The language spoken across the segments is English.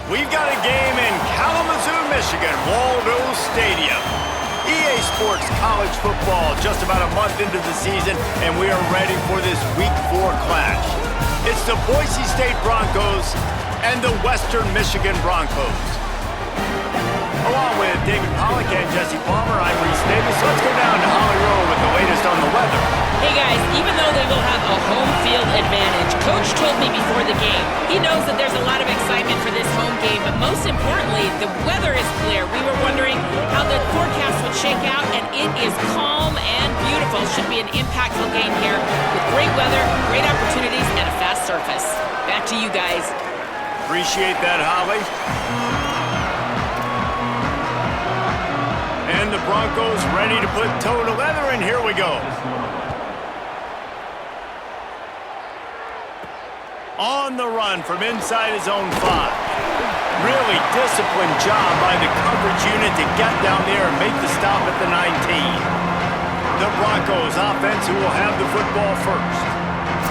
We've got a game in Kalamazoo, Michigan, Waldo Stadium. EA Sports College Football just about a month into the season, and we are ready for this Week 4 clash. It's the Boise State Broncos and the Western Michigan Broncos. Along with David Pollack and Jesse Palmer, I'm Reese Davis. Let's go down to Holly Rowe with the latest on the weather. Hey guys, even though they will have a home field advantage, Coach told me before the game, he knows that there's a lot of excitement for this home game, but most importantly, the weather is clear. We were wondering how the forecast would shake out, and it is calm and beautiful. Should be an impactful game here with great weather, great opportunities, and a fast surface. Back to you guys. Appreciate that, Holly. And the Broncos ready to put toe to leather, and here we go. On the run from inside his own 5. Really disciplined job by the coverage unit to get down there and make the stop at the 19. The Broncos offense who will have the football first.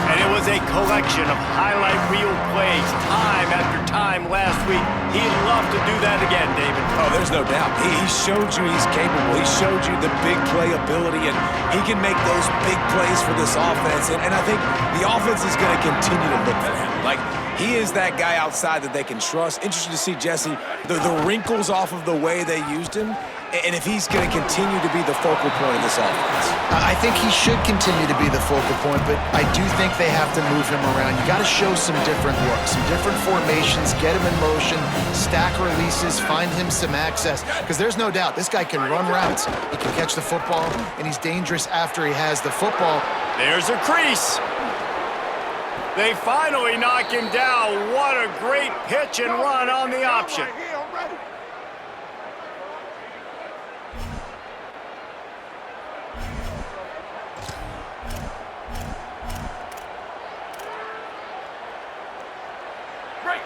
And it was a collection of highlight reel plays time after time last week. He'd love to do that again, David. Oh, there's no doubt. He showed you he's capable. He showed you the big play ability, and he can make those big plays for this offense. And I think the offense is going to continue to look for him. Like, he is that guy outside that they can trust. Interesting to see, Jesse, the wrinkles off of the way they used him, and if he's going to continue to be the focal point of this offense. I think he should continue to be the focal point, but I do think they have to move him around. You got to show some different looks, some different formations, get him in motion, stack releases, find him some access, because there's no doubt this guy can run routes, he can catch the football, and he's dangerous after he has the football. There's a crease. They finally knock him down. What a great pitch and run on the option.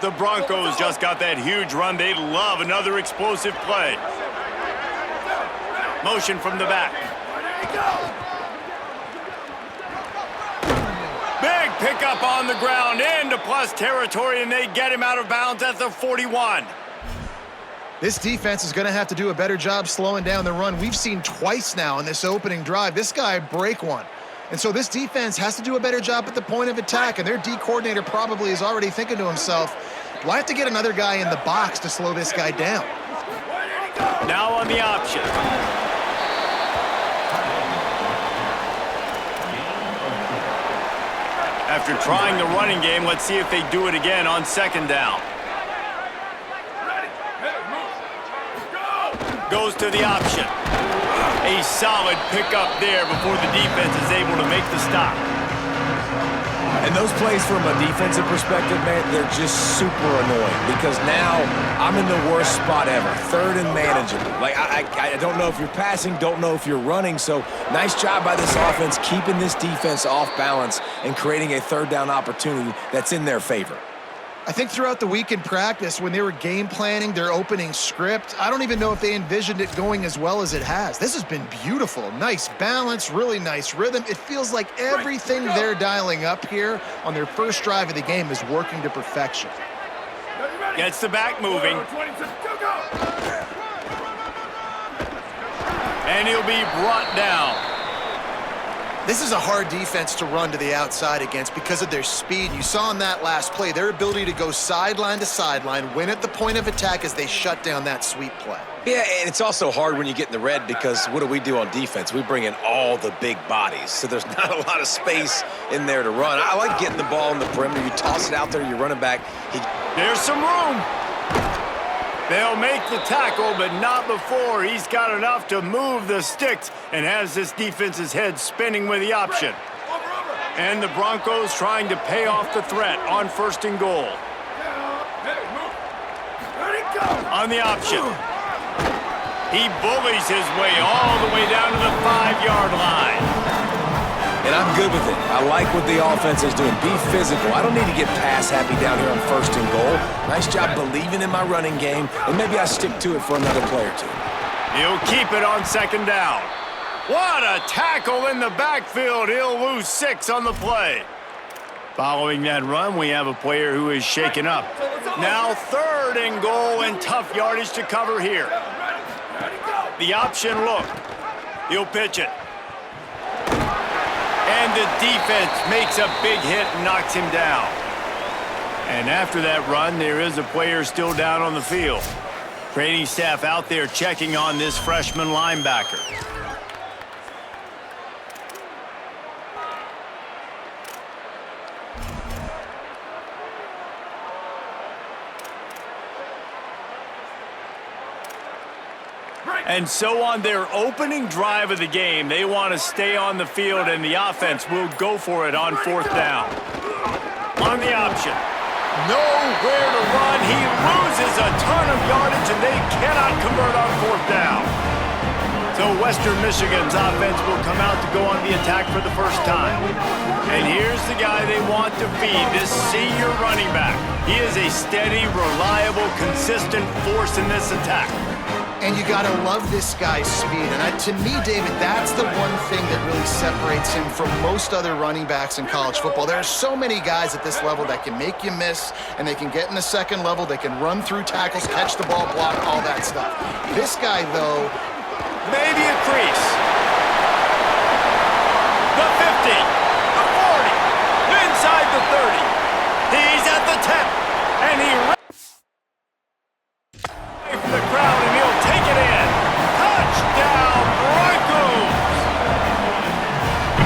The Broncos just got that huge run. They love another explosive play. Motion from the back. Big pickup on the ground into plus territory, and they get him out of bounds at the 41. This defense is going to have to do a better job slowing down the run. We've seen twice now in this opening drive this guy break one. And so this defense has to do a better job at the point of attack, and their D coordinator probably is already thinking to himself, do I have to get another guy in the box to slow this guy down? Now on the option. After trying the running game, let's see if they do it again on second down. Goes to the option. A solid pickup there before the defense is able to make the stop. And those plays from a defensive perspective, man, they're just super annoying because now I'm in the worst spot ever. Third and manageable. Like, I don't know if you're passing, don't know if you're running. So nice job by this offense keeping this defense off balance and creating a third down opportunity that's in their favor. I think throughout the week in practice, when they were game planning their opening script, I don't even know if they envisioned it going as well as it has. This has been beautiful. Nice balance, really nice rhythm. It feels like everything they're dialing up here on their first drive of the game is working to perfection. Gets the back moving. And he'll be brought down. This is a hard defense to run to the outside against because of their speed. You saw in that last play, their ability to go sideline to sideline, win at the point of attack as they shut down that sweep play. Yeah, and it's also hard when you get in the red because what do on defense? We bring in all the big bodies, so there's not a lot of space in there to run. I like getting the ball in the perimeter. You toss it out there, you're running back. There's some room. They'll make the tackle, but not before he's got enough to move the sticks and has this defense's head spinning with the option. And the Broncos trying to pay off the threat on first and goal. On the option. He bullies his way all the way down to the 5-yard line. And I'm good with it. I like what the offense is doing. Be physical. I don't need to get pass happy down here on first and goal. Nice job believing in my running game, and maybe I stick to it for another play or two. He'll keep it on second down. What a tackle in the backfield. He'll lose 6 on the play. Following that run, we have a player who is shaken up. Now 3rd and goal and tough yardage to cover here. The option look. He'll pitch it. And the defense makes a big hit and knocks him down. And after that run, there is a player still down on the field. Training staff out there checking on this freshman linebacker. And so on their opening drive of the game, they want to stay on the field, and the offense will go for it on 4th down. On the option. Nowhere to run. He loses a ton of yardage, and they cannot convert on 4th down. So Western Michigan's offense will come out to go on the attack for the first time. And here's the guy they want to feed, this senior running back. He is a steady, reliable, consistent force in this attack. And you got to love this guy's speed. And to me, David, that's the one thing that really separates him from most other running backs in college football. There are so many guys at this level that can make you miss, and they can get in the second level. They can run through tackles, catch the ball, block, all that stuff. This guy, though, maybe a crease. The 50, the 40, inside the 30. He's at the 10, and he from the crowd, and he'll take it in. Touchdown, Broncos!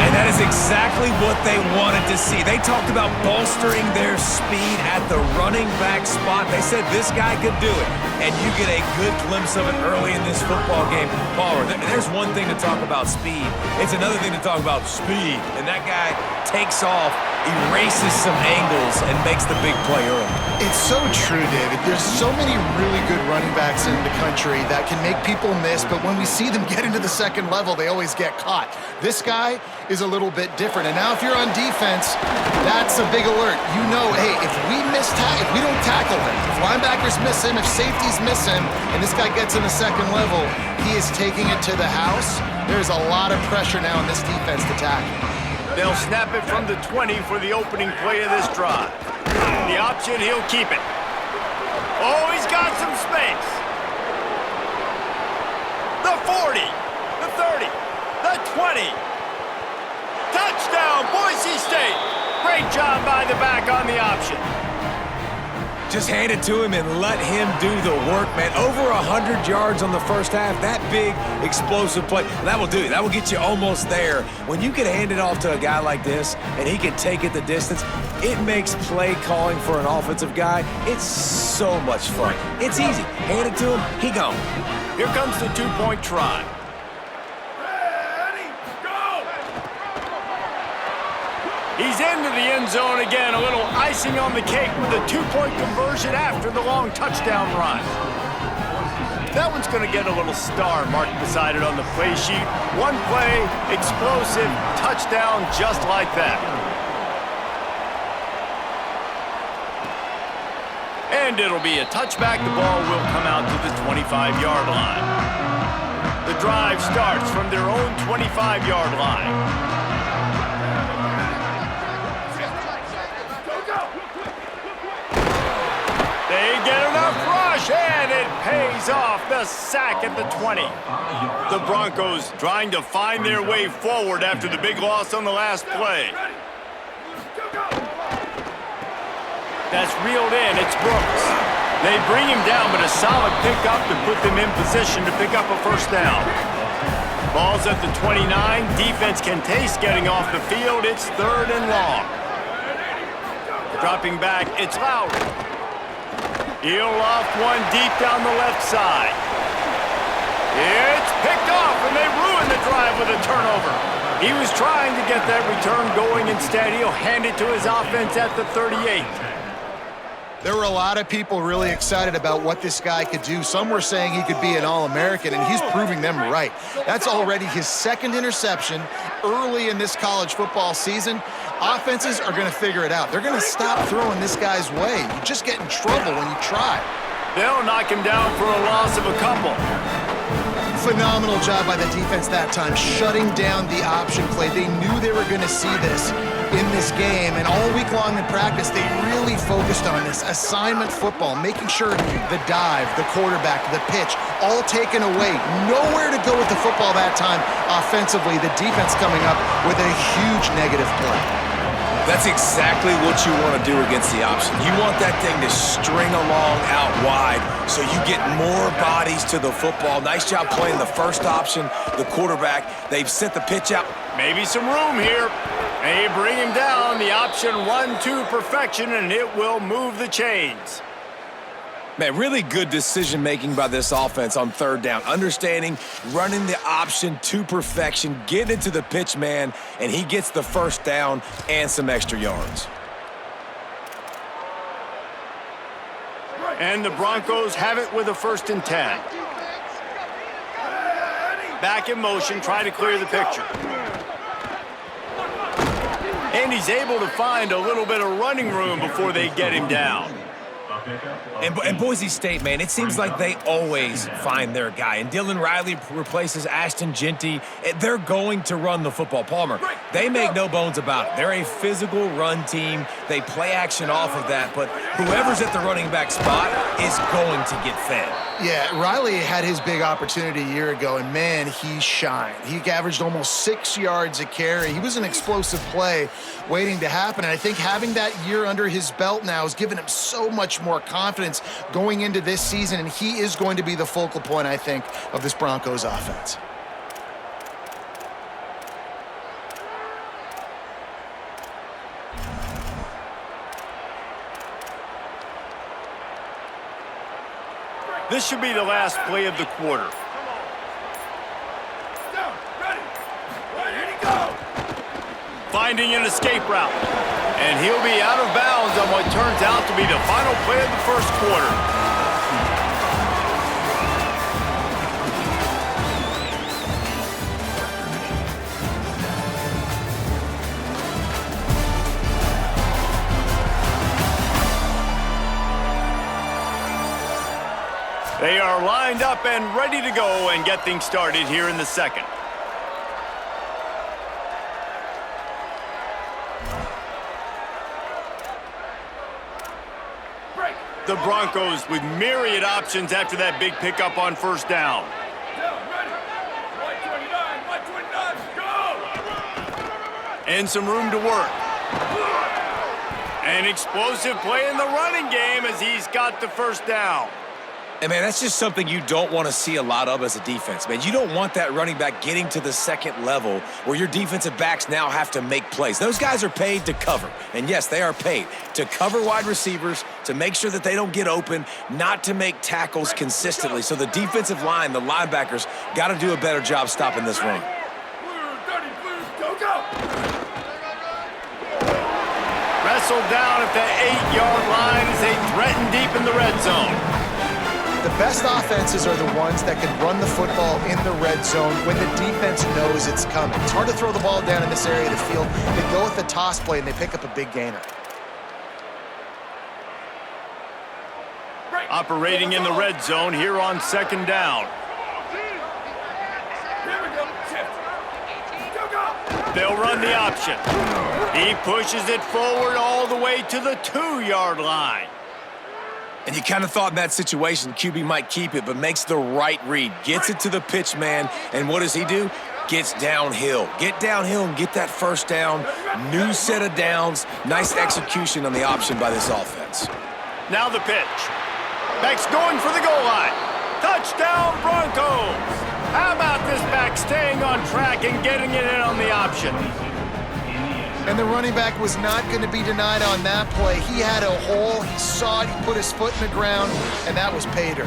And that is exactly what they wanted to see. They talked about bolstering their speed at the running back spot. They said this guy could do it. And you get a good glimpse of it early in this football game. Baller, there's one thing to talk about speed. It's another thing to talk about speed. And that guy takes off, erases some angles, and makes the big play early. it's so true, David. There's so many really good running backs in the country that can make people miss, but when we see them get into the second level, they always get caught. This guy is a little bit different. And now if you're on defense, that's a big alert. You know, hey, if we don't tackle him, if linebackers miss him, if safeties miss him, and this guy gets in the second level, he is taking it to the house. There's a lot of pressure now in this defense to tackle. They'll snap it from the 20 for the opening play of this drive. The option, he'll keep it. Oh, he's got some space. The 40, the 30, the 20. Touchdown, Boise State. Great job by the back on the option. Just hand it to him and let him do the work, man. Over 100 yards on the first half. That big, explosive play. That will do it. That will get you almost there. When you can hand it off to a guy like this and he can take it the distance, it makes play calling for an offensive guy, it's so much fun. It's easy. Hand it to him, he gone. Here comes the two-point try. He's into the end zone again. A little icing on the cake with a two-point conversion after the long touchdown run. That one's going to get a little star marked beside it on the play sheet. One play, explosive, touchdown just like that. And it'll be a touchback. The ball will come out to the 25-yard line. The drive starts from their own 25-yard line. They get enough rush, and it pays off. The sack at the 20. The Broncos trying to find their way forward after the big loss on the last play. That's reeled in. It's Brooks. They bring him down, but a solid pickup to put them in position to pick up a first down. Ball's at the 29. Defense can taste getting off the field. It's third and long. Dropping back, it's Lowry. He'll loft one deep down the left side. It's picked off, and they ruin the drive with a turnover. He was trying to get that return going. Instead, he'll hand it to his offense at the 38. There were a lot of people really excited about what this guy could do. Some were saying he could be an All-American, and he's proving them right. That's already his second interception early in this college football season. Offenses are going to figure it out. They're going to stop throwing this guy's way. You just get in trouble when you try. They'll knock him down for a loss of a couple. Phenomenal job by the defense that time, shutting down the option play. They knew they were going to see this in this game, and all week long in practice, they really focused on this assignment football, making sure the dive, the quarterback, the pitch, all taken away. Nowhere to go with the football that time offensively. The defense coming up with a huge negative play. That's exactly what you want to do against the option. You want that thing to string along out wide so you get more bodies to the football. Nice job playing the first option, the quarterback. They've sent the pitch out. Maybe some room here. They bring him down. The option run to perfection, and it will move the chains. Man, really good decision-making by this offense on third down. Understanding, running the option to perfection, getting into the pitch man, and he gets the first down and some extra yards. And the Broncos have it with a 1st and 10. Back in motion, try to clear the picture. And he's able to find a little bit of running room before they get him down. And Boise State, man, it seems like they always find their guy. And Dylan Riley replaces Ashton Genty. They're going to run the football. Palmer, they make no bones about it. They're a physical run team. They play action off of that, but whoever's at the running back spot is going to get fed. Yeah, Riley had his big opportunity a year ago, and man, he shined. He averaged almost 6 yards a carry. He was an explosive play waiting to happen, and I think having that year under his belt now has given him so much more confidence going into this season, and he is going to be the focal point, I think, of this Broncos offense. This should be the last play of the quarter. Finding an escape route. And he'll be out of bounds on what turns out to be the final play of the first quarter. They are lined up and ready to go and get things started here in the second. The Broncos with myriad options after that big pickup on first down. And some room to work. An explosive play in the running game as he's got the first down. And, man, that's just something you don't want to see a lot of as a defense, man. You don't want that running back getting to the second level where your defensive backs now have to make plays. Those guys are paid to cover. And, yes, they are paid to cover wide receivers, to make sure that they don't get open, not to make tackles consistently. So the defensive line, the linebackers, got to do a better job stopping this run. Wrestled down at the 8-yard line as they threaten deep in the red zone. The best offenses are the ones that can run the football in the red zone when the defense knows it's coming. It's hard to throw the ball down in this area of the field. They go with the toss play, and they pick up a big gainer. Operating in the red zone here on second down. They'll run the option. He pushes it forward all the way to the 2-yard line. And you kind of thought in that situation QB might keep it, but makes the right read. Gets it to the pitch man, and what does he do? Gets downhill. Get downhill and get that first down. New set of downs. Nice execution on the option by this offense. Now the pitch. Back's going for the goal line. Touchdown, Broncos! How about this back staying on track and getting it in on the option? And the running back was not going to be denied on that play. He had a hole, he saw it, he put his foot in the ground, and that was pay dirt.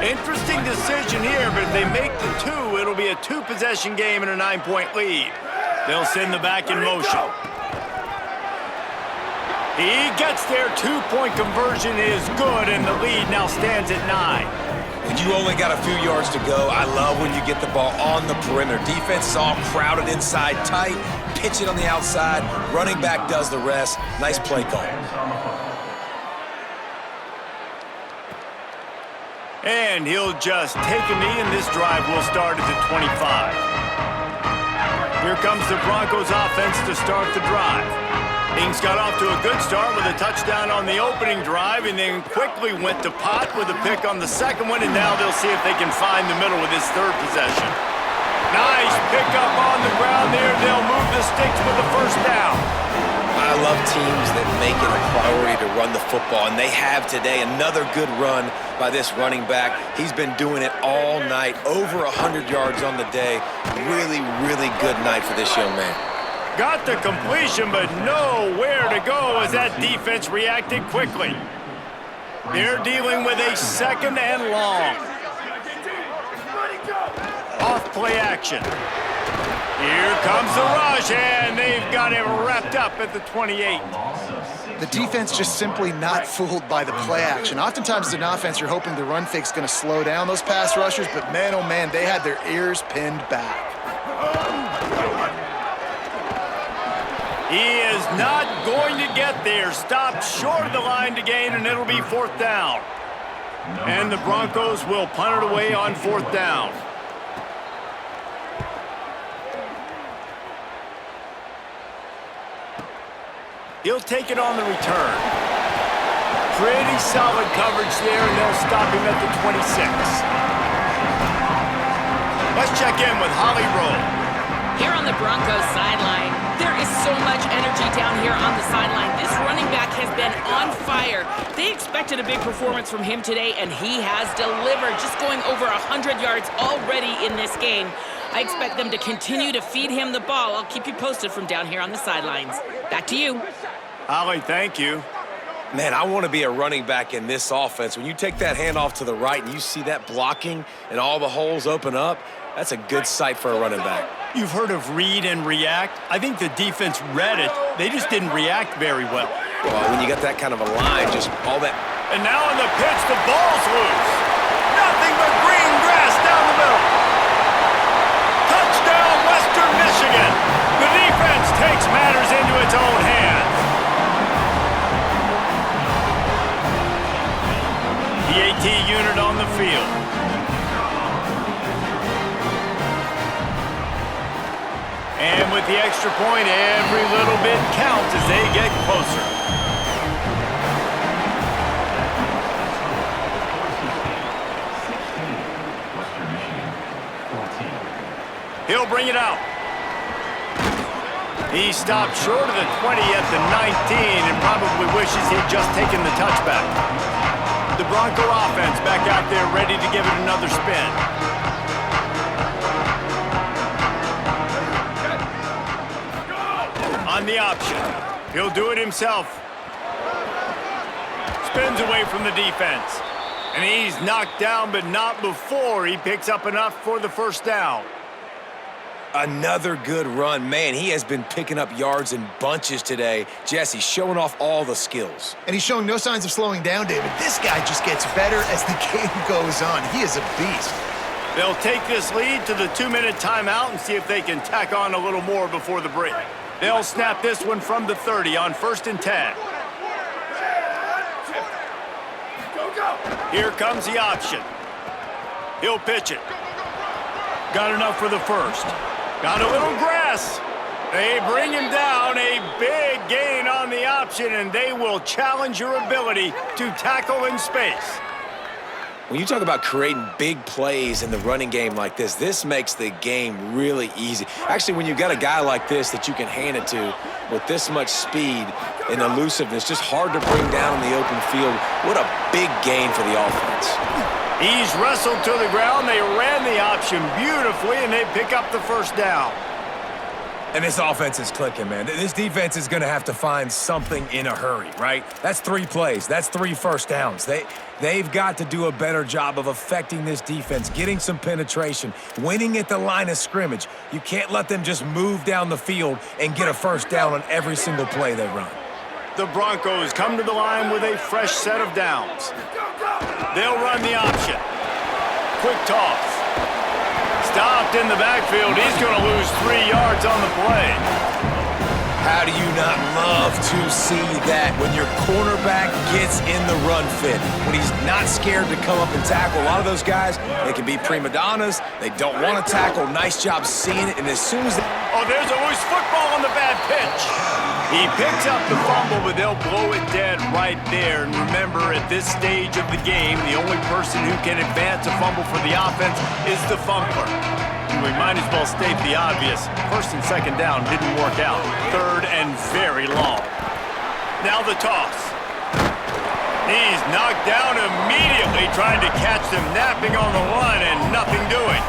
Interesting decision here, but if they make the 2, it'll be a 2-possession game and a 9-point lead. They'll send the back in motion. He gets there. 2-point conversion is good, and the lead now stands at 9. And you only got a few yards to go. I love when you get the ball on the perimeter. Defense is all crowded inside tight, pitch it on the outside. Running back does the rest. Nice play call. And he'll just take a knee, and this drive will start at the 25. Here comes the Broncos offense to start the drive. Things got off to a good start with a touchdown on the opening drive, and then quickly went to pot with a pick on the second one, and now they'll see if they can find the middle with this third possession. Nice pickup on the ground there. They'll move the sticks with the first down. I love teams that make it a priority to run the football, and they have today. Another good run by this running back. He's been doing it all night, over 100 yards on the day. Really, really good night for this young man. Got the completion, but nowhere to go as that defense reacted quickly. They're dealing with a second and long. Off play action. Here comes the rush, and they've got it wrapped up at the 28. The defense just simply not fooled by the play action. Oftentimes as an offense, you're hoping the run fake's going to slow down those pass rushers, but man, oh man, they had their ears pinned back. He is not going to get there. Stopped short of the line to gain, and it'll be fourth down. And the Broncos will punt it away on fourth down. He'll take it on the return. Pretty solid coverage there, and they'll stop him at the 26. Let's check in with Holly Rowe. Here on the Broncos sideline, there is so much energy down here on the sideline. This running back has been on fire. They expected a big performance from him today, and he has delivered, just going over 100 yards already in this game. I expect them to continue to feed him the ball. I'll keep you posted from down here on the sidelines. Back to you. Holly, thank you. Man, I want to be a running back in this offense. When you take that handoff to the right and you see that blocking and all the holes open up, that's a good sight for a running back. You've heard of read and react. I think the defense read it. They just didn't react very well. Well, when you got that kind of a line, just all that. And now on the pitch, the ball's loose. Nothing but green grass down the middle. Touchdown, Western Michigan. The defense takes matters into its own hands. The AT unit on the field. And with the extra point, every little bit counts as they get closer. He'll bring it out. He stopped short of the 20 at the 19 and probably wishes he'd just taken the touchback. The Bronco offense back out there ready to give it another spin. On the option. He'll do it himself. Spins away from the defense. And he's knocked down, but not before he picks up enough for the first down. Another good run. Man, he has been picking up yards in bunches today. Jesse, showing off all the skills. And he's showing no signs of slowing down, David. This guy just gets better as the game goes on. He is a beast. They'll take this lead to the 2-minute timeout and see if they can tack on a little more before the break. They'll snap this one from the 30 on 1st and 10. Here comes the option. He'll pitch it. Got enough for the first. Got a little grass. They bring him down. A big gain on the option, and they will challenge your ability to tackle in space. When you talk about creating big plays in the running game like this makes the game really easy. Actually, when you've got a guy like this that you can hand it to with this much speed and elusiveness, just hard to bring down in the open field, what a big gain for the offense. He's wrestled to the ground. They ran the option beautifully, and they pick up the first down. And this offense is clicking, man. This defense is going to have to find something in a hurry, right? That's 3 plays. That's 3 first downs. They've got to do a better job of affecting this defense, getting some penetration, winning at the line of scrimmage. You can't let them just move down the field and get a first down on every single play they run. The Broncos come to the line with a fresh set of downs. They'll run the option. Quick toss. Stopped in the backfield. He's going to lose 3 yards on the play. How do you not love to see that when your cornerback gets in the run fit? When he's not scared to come up and tackle. A lot of those guys, they can be prima donnas. They don't want to tackle. Nice job seeing it. And as soon as Oh, there's a loose football on the bad pitch. He picks up the fumble, but they'll blow it dead right there. And remember, at this stage of the game, the only person who can advance a fumble for the offense is the fumbler. We might as well state the obvious. First and second down didn't work out. Third and very long. Now the toss. He's knocked down immediately, trying to catch them napping on the run and nothing doing.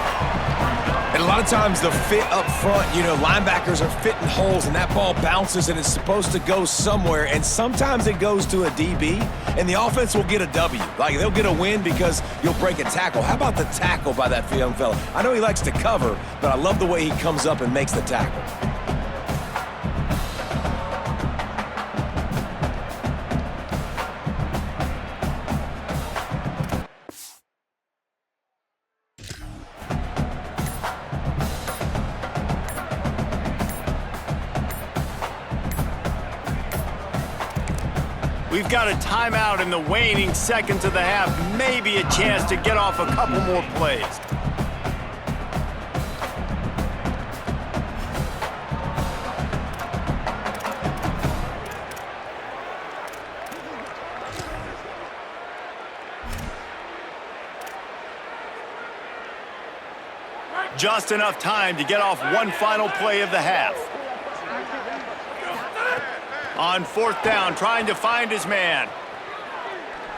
And a lot of times the fit up front, you know, linebackers are fitting holes and that ball bounces and it's supposed to go somewhere. And sometimes it goes to a DB and the offense will get a W. Like they'll get a win because you'll break a tackle. How about the tackle by that young fella? I know he likes to cover, but I love the way he comes up and makes the tackle. We've got a timeout in the waning seconds of the half. Maybe a chance to get off a couple more plays. Just enough time to get off one final play of the half. On fourth down, trying to find his man.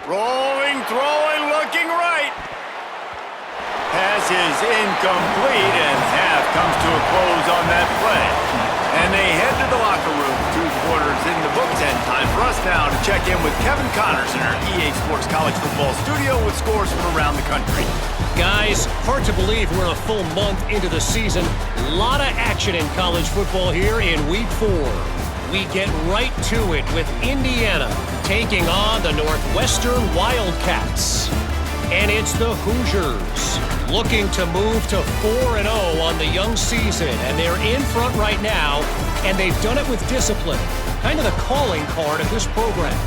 Rolling, throwing, looking right. Pass is incomplete, and half comes to a close on that play. And they head to the locker room. 2 quarters in the books, and time for us now to check in with Kevin Connors in our EA Sports College Football studio with scores from around the country. Guys, hard to believe we're a full month into the season. A lot of action in college football here in Week 4. We get right to it with Indiana taking on the Northwestern Wildcats. And it's the Hoosiers looking to move to 4-0 on the young season. And they're in front right now, and they've done it with discipline. Kind of the calling card of this program.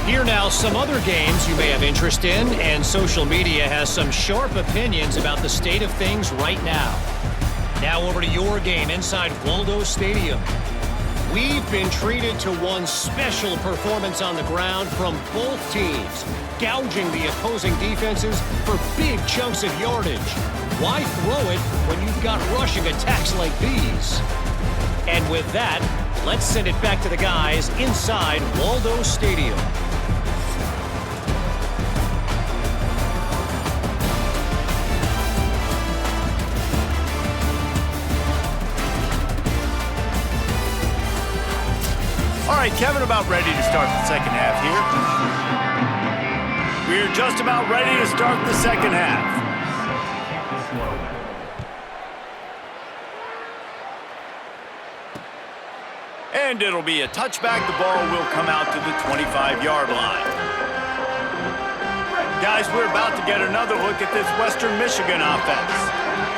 Here now, some other games you may have interest in, and social media has some sharp opinions about the state of things right now. Now over to your game inside Waldo Stadium. We've been treated to one special performance on the ground from both teams, gouging the opposing defenses for big chunks of yardage. Why throw it when you've got rushing attacks like these? And with that, let's send it back to the guys inside Waldo Stadium. All right, Kevin, about ready to start the second half here. We're just about ready to start the second half. And it'll be a touchback. The ball will come out to the 25-yard line. Guys, we're about to get another look at this Western Michigan offense.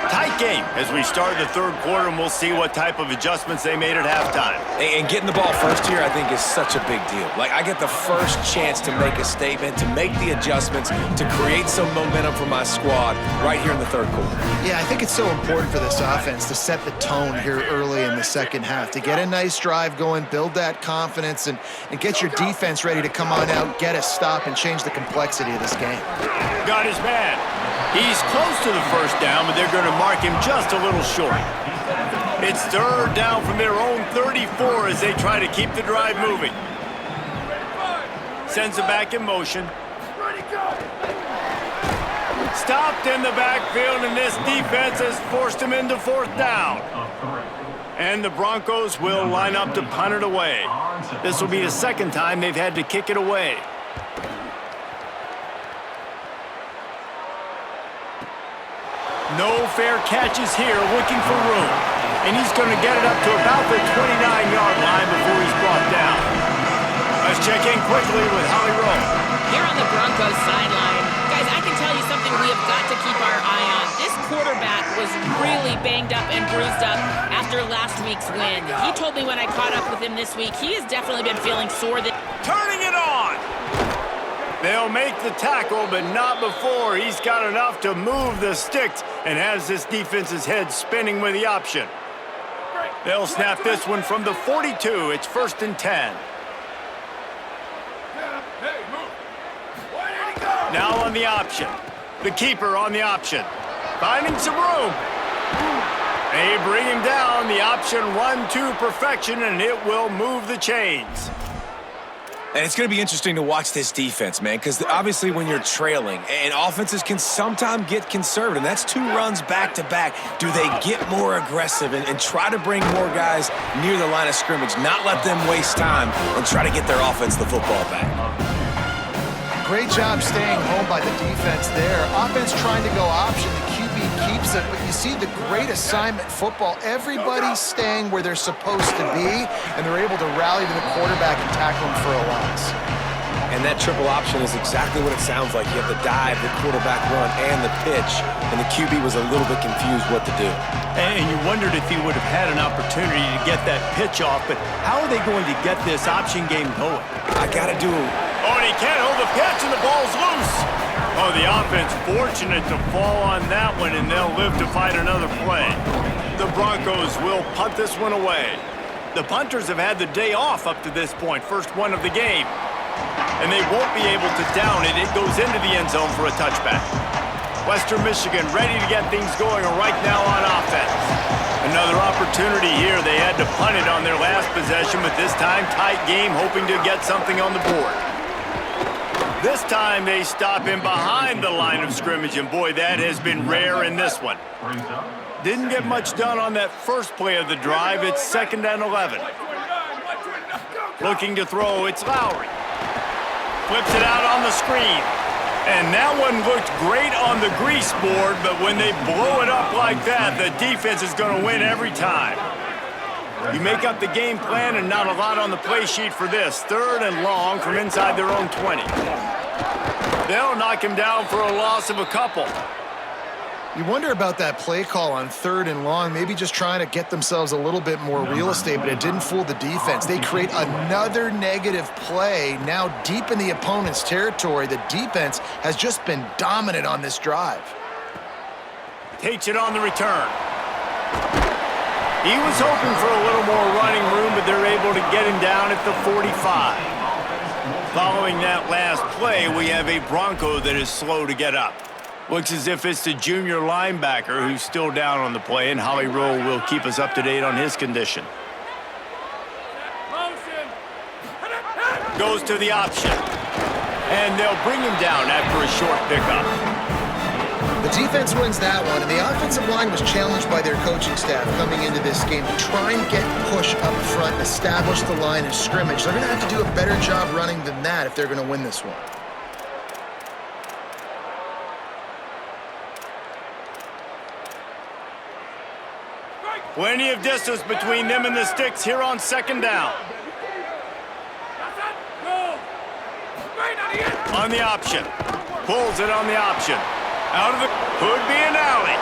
Tight game as we start the third quarter, and we'll see what type of adjustments they made at halftime. And getting the ball first here, I think, is such a big deal. Like, I get the first chance to make a statement, to make the adjustments, to create some momentum for my squad right here in the third quarter. Yeah, I think it's so important for this offense to set the tone here early in the second half, to get a nice drive going, build that confidence, and get your defense ready to come on out, get a stop, and change the complexity of this game. Got his man. He's close to the first down, but they're going to mark him just a little short. It's third down from their own 34 as they try to keep the drive moving. Sends it back in motion. Stopped in the backfield, and this defense has forced him into fourth down. And the Broncos will line up to punt it away. This will be the second time they've had to kick it away. No fair catches here, looking for room. And he's going to get it up to about the 29-yard line before he's brought down. Let's check in quickly with Holly Rowe. Here on the Broncos sideline, guys, I can tell you something we have got to keep our eye on. This quarterback was really banged up and bruised up after last week's win. He told me when I caught up with him this week, he has definitely been feeling sore. Turning it on! They'll make the tackle, but not before he's got enough to move the sticks and has this defense's head spinning with the option. They'll snap this one from the 42. It's 1st and 10. Now on the option. The keeper on the option. Finding some room. They bring him down. The option run to perfection, and it will move the chains. And it's going to be interesting to watch this defense, man, because obviously when you're trailing, and offenses can sometimes get conservative, and that's 2 runs back-to-back. Do they get more aggressive and try to bring more guys near the line of scrimmage, not let them waste time, and try to get their offense the football back? Great job staying home by the defense there. Offense trying to go option. The QB keeps it, but you see the great assignment football. Everybody's staying where they're supposed to be, and they're able to rally to the quarterback and tackle him for a loss. And that triple option is exactly what it sounds like. You have the dive, the quarterback run, and the pitch, and the QB was a little bit confused what to do. And you wondered if he would have had an opportunity to get that pitch off, but how are they going to get this option game going? I got to do it. Oh, and he can't hold the pitch, and the ball's loose. Oh, the offense fortunate to fall on that one, and they'll live to fight another play. The Broncos will punt this one away. The punters have had the day off up to this point, first one of the game. And they won't be able to down it. It goes into the end zone for a touchback. Western Michigan ready to get things going right now on offense. Another opportunity here. They had to punt it on their last possession, but this time tight game, hoping to get something on the board. This time they stop him behind the line of scrimmage, and boy, that has been rare in this one. Didn't get much done on that first play of the drive. It's 2nd and 11. Looking to throw, it's Lowry. Flips it out on the screen. And that one looked great on the grease board, but when they blow it up like that, the defense is going to win every time. You make up the game plan and not a lot on the play sheet for this. 3rd and long from inside their own 20. They'll knock him down for a loss of a couple. You wonder about that play call on 3rd and long, maybe just trying to get themselves a little bit more real estate, but it didn't fool the defense. They create another negative play now deep in the opponent's territory. The defense has just been dominant on this drive. Takes it on the return. He was hoping for a little more running room, but they're able to get him down at the 45. Following that last play, we have a Bronco that is slow to get up. Looks as if it's the junior linebacker who's still down on the play, and Holly Rowe will keep us up to date on his condition. Goes to the option. And they'll bring him down after a short pickup. The defense wins that one, and the offensive line was challenged by their coaching staff coming into this game to try and get push up front and establish the line of scrimmage. They're going to have to do a better job running than that if they're going to win this one. Plenty of distance between them and the sticks here on 2nd down. On the option. Pulls it on the option. Out of the... Could be an alley.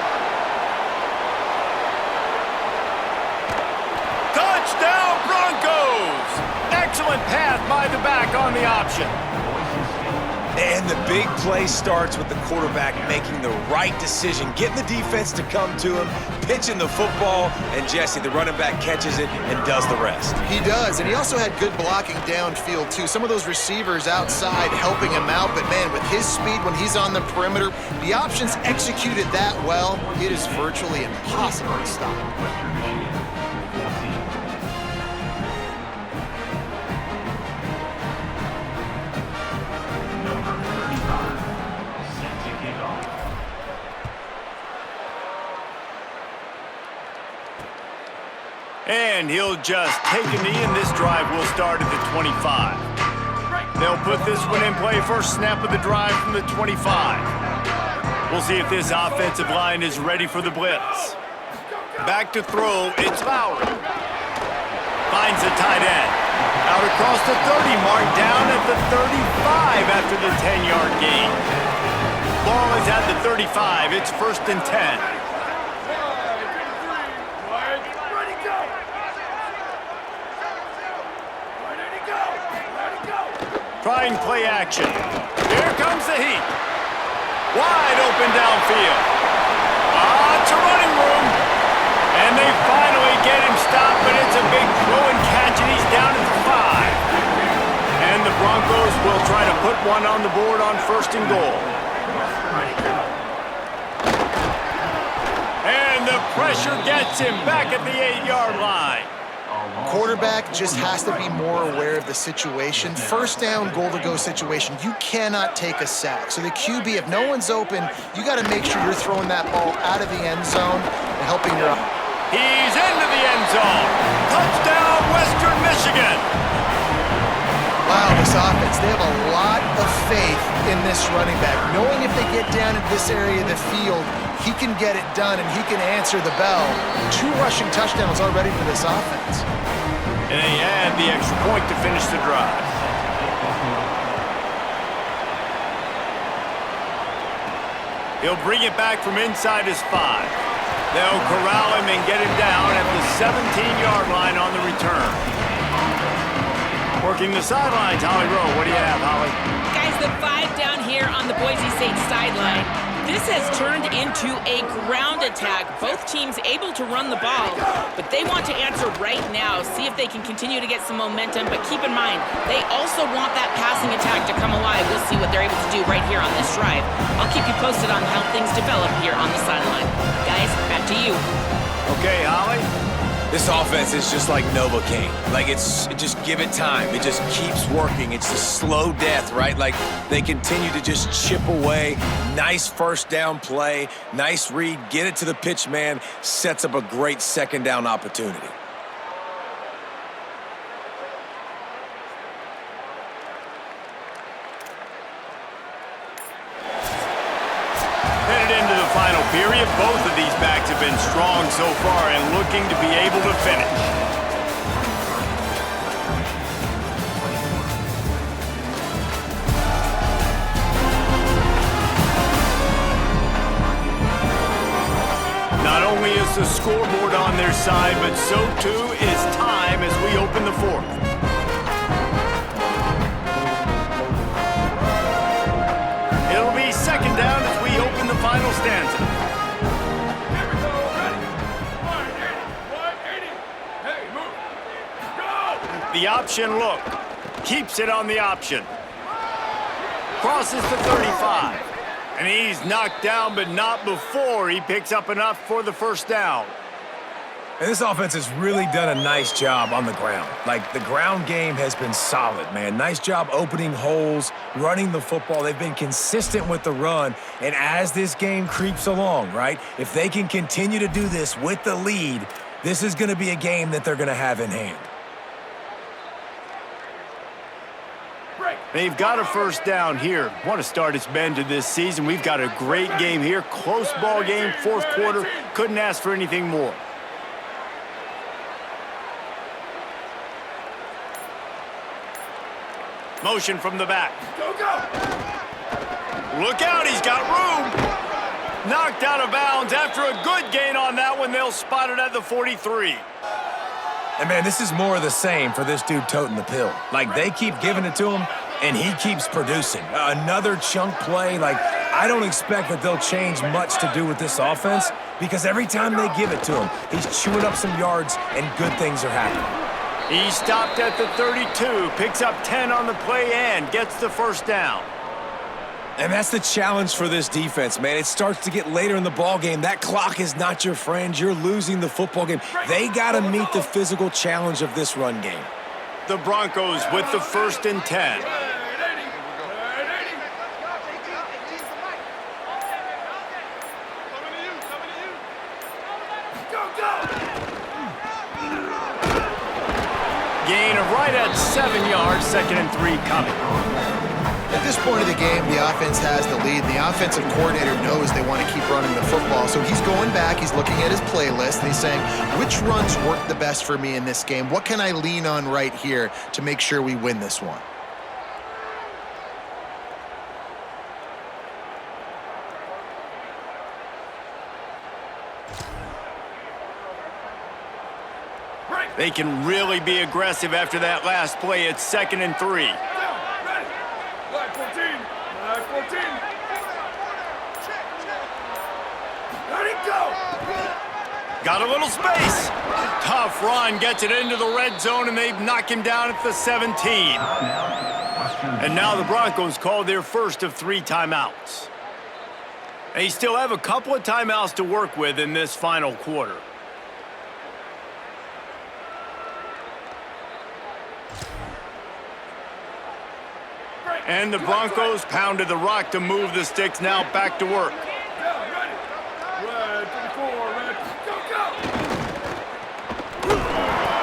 Touchdown, Broncos! Excellent pass by the back on the option. And the big play starts with the quarterback making the right decision, getting the defense to come to him, pitching the football, and Jesse, the running back, catches it and does the rest. He does, and he also had good blocking downfield, too. Some of those receivers outside helping him out, but, man, with his speed when he's on the perimeter, the options executed that well, it is virtually impossible to stop. And he'll just take a knee, and this drive will start at the 25. They'll put this one in play. First snap of the drive from the 25. We'll see if this offensive line is ready for the blitz. Back to throw, it's Lowry. Finds the tight end. Out across the 30 mark, down at the 35 after the 10-yard gain. Ball is at the 35. It's 1st and 10. trying play action. Here comes the heat. Wide open downfield. Lots of running room. And they finally get him stopped, but it's a big throw and catch, and he's down at the 5. And the Broncos will try to put one on the board on 1st and goal. And the pressure gets him back at the 8-yard line. Quarterback just has to be more aware of the situation. 1st down, goal-to-go situation. You cannot take a sack. So the QB, if no one's open, you got to make sure you're throwing that ball out of the end zone and helping your... He's into the end zone. Touchdown, Western Michigan. Wow, this offense, they have a lot of faith in this running back. Knowing if they get down into this area of the field, he can get it done and he can answer the bell. 2 rushing touchdowns already for this offense. And they add the extra point to finish the drive. He'll bring it back from inside his 5. They'll corral him and get him down at the 17-yard line on the return. Working the sidelines, Holly Rowe. What do you have, Holly? Guys, the 5 down here on the Boise State sideline. This has turned into a ground attack. Both teams able to run the ball, but they want to answer right now, see if they can continue to get some momentum. But keep in mind, they also want that passing attack to come alive. We'll see what they're able to do right here on this drive. I'll keep you posted on how things develop here on the sideline. Guys, back to you. Okay, Holly. This offense is just like Novocaine. Like, just give it time. It just keeps working. It's a slow death, right? Like, they continue to just chip away. Nice 1st down play. Nice read. Get it to the pitch man. Sets up a great 2nd down opportunity. Headed into the final period, both of these backs have been strong so far and looking to be able to finish. Not only is the scoreboard on their side, but so too is time as we open the 4th. It'll be 2nd down as we open the final stanza. The option look. Keeps it on the option. Crosses the 35. And he's knocked down, but not before he picks up enough for the 1st down. And this offense has really done a nice job on the ground. Like, the ground game has been solid, man. Nice job opening holes, running the football. They've been consistent with the run. And as this game creeps along, right, if they can continue to do this with the lead, this is going to be a game that they're going to have in hand. They've got a 1st down here. What a start it's been to this season. We've got a great game here. Close ball game, 4th quarter. Couldn't ask for anything more. Motion from the back. Go, go! Look out, he's got room. Knocked out of bounds. After a good gain on that one, they'll spot it at the 43. And, man, this is more of the same for this dude toting the pill. Like, they keep giving it to him, and he keeps producing. Another chunk play. Like, I don't expect that they'll change much to do with this offense because every time they give it to him, he's chewing up some yards, and good things are happening. He stopped at the 32, picks up 10 on the play and gets the 1st down. And that's the challenge for this defense, man. It starts to get later in the ball game. That clock is not your friend. You're losing the football game. They got to meet the physical challenge of this run game. The Broncos with the 1st and 10. Gain of right at 7 yards, 2nd and 3 coming. At this point of the game, the offense has the lead. The offensive coordinator knows they want to keep running the football. So he's going back, he's looking at his playlist, and he's saying, which runs work the best for me in this game? What can I lean on right here to make sure we win this one? They can really be aggressive after that last play. It's 2nd and 3. Got a little space. Tough run, gets it into the red zone, and they've knocked him down at the 17. And now the Broncos call their first of 3 timeouts. They still have a couple of timeouts to work with in this final quarter. And the Broncos pounded the rock to move the sticks, now back to work.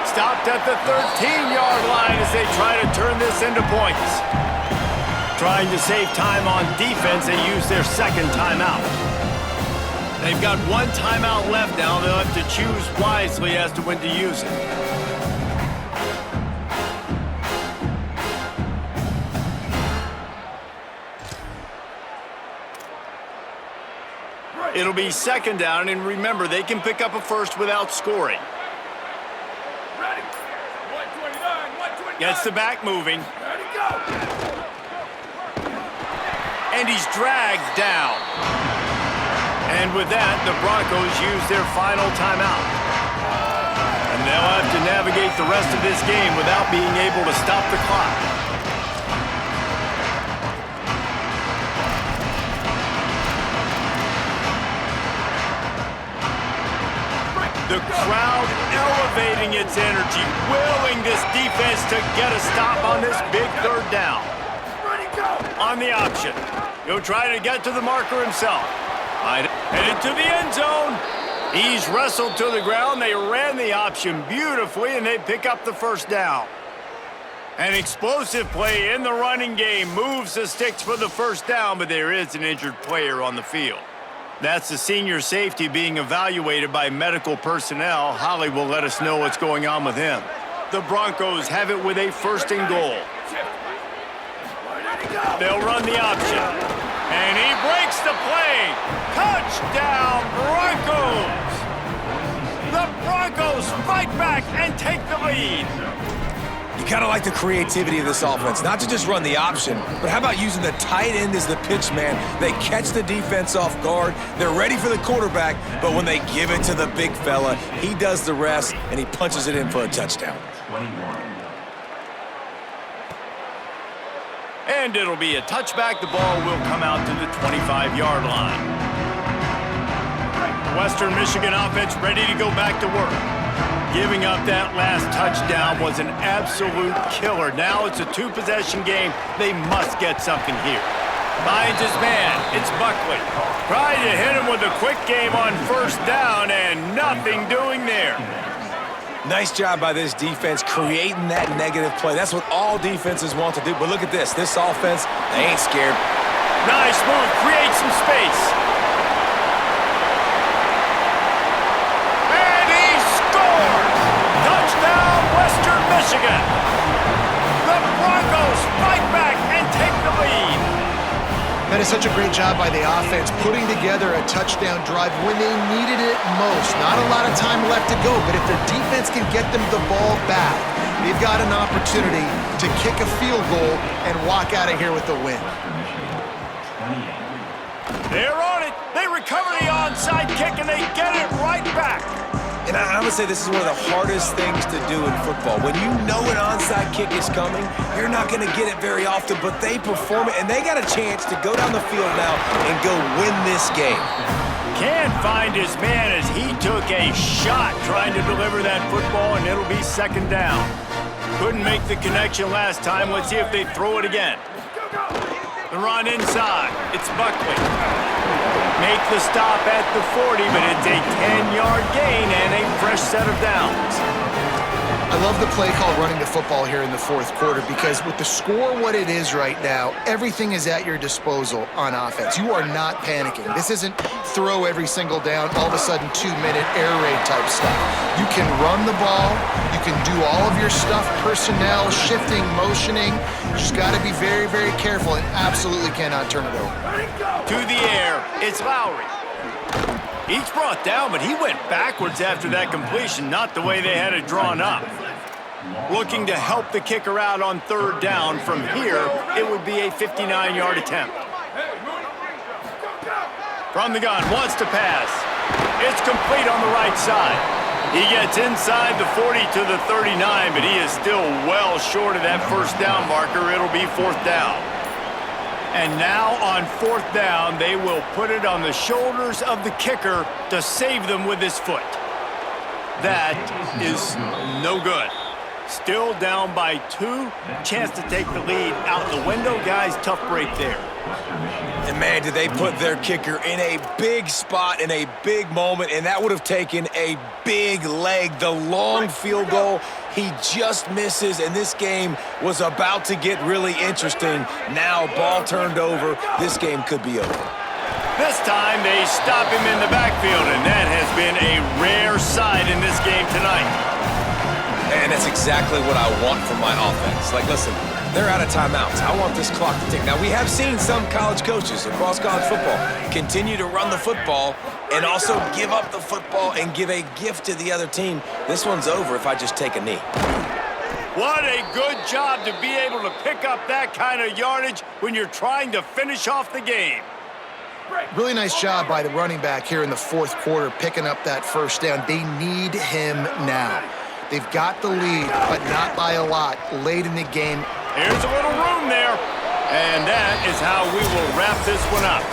Stopped at the 13-yard line as they try to turn this into points. Trying to save time on defense, they use their second timeout. They've got 1 timeout left now. They'll have to choose wisely as to when to use it. It'll be second down, and remember, they can pick up a first without scoring. Gets the back moving. And he's dragged down. And with that, the Broncos use their final timeout. And they'll have to navigate the rest of this game without being able to stop the clock. The crowd elevating its energy, willing this defense to get a stop on this big third down. On the option. He'll try to get to the marker himself. Headed to the end zone. He's wrestled to the ground. They ran the option beautifully, and they pick up the first down. An explosive play in the running game moves the sticks for the first down, but there is an injured player on the field. That's the senior safety being evaluated by medical personnel. Holly will let us know what's going on with him. The Broncos have it with a first and goal. They'll run the option. And he breaks the play. Touchdown, Broncos! The Broncos fight back and take the lead. You kind of like the creativity of this offense, not to just run the option, but how about using the tight end as the pitch man? They catch the defense off guard, they're ready for the quarterback, but when they give it to the big fella, he does the rest, and he punches it in for a touchdown. And it'll be a touchback. The ball will come out to the 25-yard line. Western Michigan offense ready to go back to work. Giving up that last touchdown was an absolute killer. Now it's a 2-possession game. They must get something here. Finds his man. It's Buckley. Trying to hit him with a quick game on first down, and nothing doing there. Nice job by this defense creating that negative play. That's what all defenses want to do. But look at this. This offense, they ain't scared. Nice move. Create some space. Western Michigan. The Broncos fight back and take the lead. That is such a great job by the offense, putting together a touchdown drive when they needed it most. Not a lot of time left to go, but if their defense can get them the ball back, they've got an opportunity to kick a field goal and walk out of here with the win. They're on it. They recover the onside kick, and they get it right back. And I would say this is one of the hardest things to do in football. When you know an onside kick is coming, you're not going to get it very often, but they perform it, and they got a chance to go down the field now and go win this game. Can't find his man as he took a shot trying to deliver that football, and it'll be second down. Couldn't make the connection last time. Let's see if they throw it again. The run inside. It's Buckley. Make the stop at the 40, but it's a 10-yard gain and a fresh set of downs. I love the play call running the football here in the fourth quarter because with the score what it is right now, everything is at your disposal on offense. You are not panicking. This isn't throw every single down, all of a sudden 2-minute air raid type stuff. You can run the ball. You can do all of your stuff, personnel, shifting, motioning. You just got to be very, very careful and absolutely cannot turn it over. To the air, it's Lowry. He's brought down, but he went backwards after that completion, not the way they had it drawn up. Looking to help the kicker out on third down. From here, it would be a 59-yard attempt. From the gun, wants to pass. It's complete on the right side. He gets inside the 40 to the 39, but he is still well short of that first down marker. It'll be fourth down. And now on fourth down, they will put it on the shoulders of the kicker to save them with his foot. That is no good. Still down by 2. Chance to take the lead out the window. Guys, tough break there. And man, did they put their kicker in a big spot in a big moment, and that would have taken a big leg. The long field goal, he just misses, and this game was about to get really interesting. Now, ball turned over. This game could be over. This time, they stop him in the backfield, and that has been a rare sight in this game tonight. And that's exactly what I want from my offense. Like, listen, they're out of timeouts. I want this clock to tick. Now, we have seen some college coaches across college football continue to run the football and also give up the football and give a gift to the other team. This one's over if I just take a knee. What a good job to be able to pick up that kind of yardage when you're trying to finish off the game. Really nice job by the running back here in the fourth quarter, picking up that first down. They need him now. They've got the lead, but not by a lot late in the game. Here's a little room there, and that is how we will wrap this one up.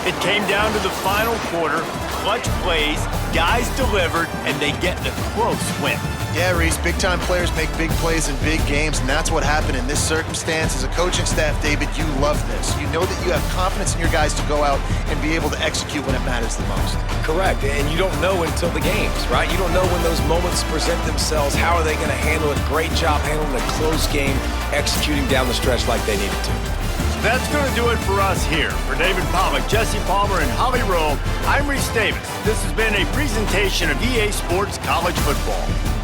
It came down to the final quarter, clutch plays, guys delivered, and they get the close win. Yeah, Reese, big-time players make big plays in big games, and that's what happened in this circumstance. As a coaching staff, David, you love this. You know that you have confidence in your guys to go out and be able to execute when it matters the most. Correct, and you don't know until the games, right? You don't know when those moments present themselves. How are they going to handle it? Great job handling a close game, executing down the stretch like they needed to. That's going to do it for us here. For David Pollack, Jesse Palmer, and Holly Rowe, I'm Reese Davis. This has been a presentation of EA Sports College Football.